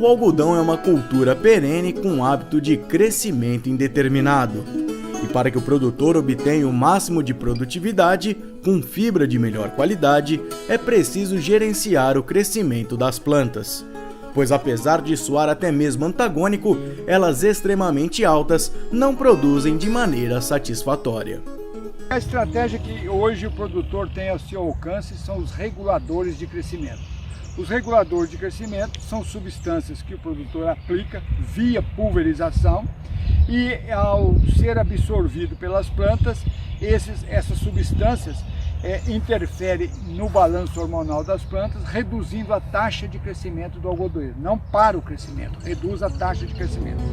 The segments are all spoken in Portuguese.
O algodão é uma cultura perene com hábito de crescimento indeterminado. E para que o produtor obtenha o máximo de produtividade, com fibra de melhor qualidade, é preciso gerenciar o crescimento das plantas. Pois apesar de soar até mesmo antagônico, elas extremamente altas não produzem de maneira satisfatória. A estratégia que hoje o produtor tem ao seu alcance são os reguladores de crescimento. Os reguladores de crescimento são substâncias que o produtor aplica via pulverização e, ao ser absorvido pelas plantas, essas substâncias interferem no balanço hormonal das plantas, reduzindo a taxa de crescimento do algodoeiro. Não para o crescimento, reduz a taxa de crescimento.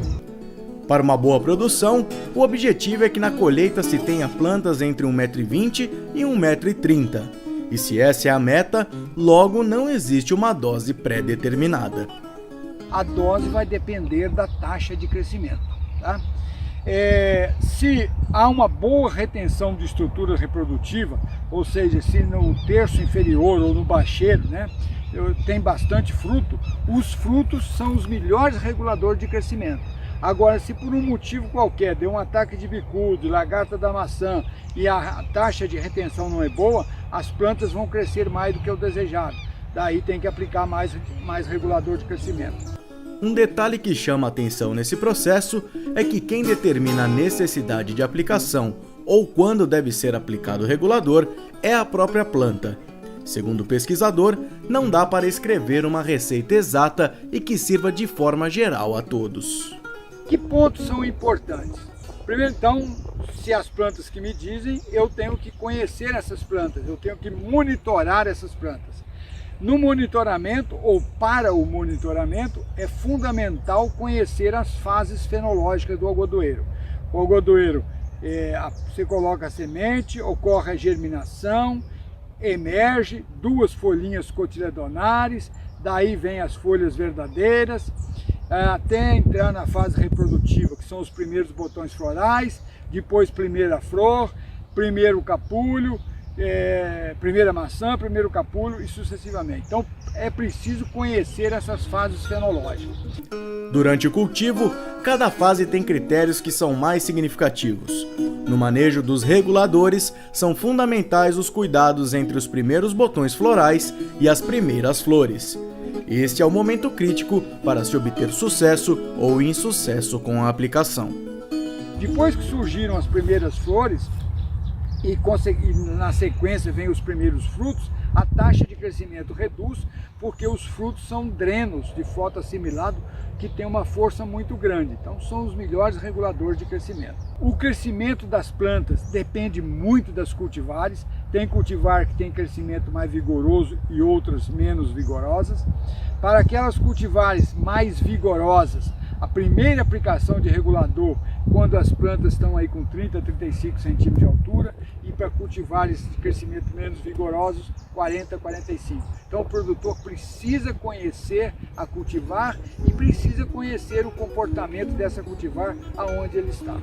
Para uma boa produção, o objetivo é que na colheita se tenha plantas entre 1,20 m e 1,30 m. E se essa é a meta, logo não existe uma dose pré-determinada. A dose vai depender da taxa de crescimento, tá? Se há uma boa retenção de estrutura reprodutiva, ou seja, se no terço inferior ou no bacheiro, tem bastante fruto, os frutos são os melhores reguladores de crescimento. Agora, se por um motivo qualquer deu um ataque de bicudo, lagarta da maçã e a taxa de retenção não é boa, as plantas vão crescer mais do que o desejado. Daí tem que aplicar mais regulador de crescimento. Um detalhe que chama a atenção nesse processo é que quem determina a necessidade de aplicação ou quando deve ser aplicado o regulador é a própria planta. Segundo o pesquisador, não dá para escrever uma receita exata e que sirva de forma geral a todos. Que pontos são importantes? Primeiro, então, se as plantas que me dizem, eu tenho que conhecer essas plantas, eu tenho que monitorar essas plantas. No monitoramento, ou para o monitoramento, é fundamental conhecer as fases fenológicas do algodoeiro. O algodoeiro, você coloca a semente, ocorre a germinação, emerge duas folhinhas cotiledonares, daí vem as folhas verdadeiras, até entrar na fase reprodutiva, que são os primeiros botões florais, depois primeira flor, primeiro capulho, primeira maçã, primeiro capulho e sucessivamente. Então é preciso conhecer essas fases fenológicas. Durante o cultivo, cada fase tem critérios que são mais significativos. No manejo dos reguladores, são fundamentais os cuidados entre os primeiros botões florais e as primeiras flores. Este é o momento crítico para se obter sucesso ou insucesso com a aplicação. Depois que surgiram as primeiras flores e na sequência vem os primeiros frutos, a taxa de crescimento reduz porque os frutos são drenos de fotoassimilado que tem uma força muito grande. Então são os melhores reguladores de crescimento. O crescimento das plantas depende muito das cultivares. Tem cultivar que tem crescimento mais vigoroso e outras menos vigorosas. Para aquelas cultivares mais vigorosas, a primeira aplicação de regulador quando as plantas estão aí com 30 a 35 centímetros de altura, e para cultivares de crescimento menos vigorosos, 40 a 45. Então o produtor precisa conhecer a cultivar e precisa conhecer o comportamento dessa cultivar aonde ele está.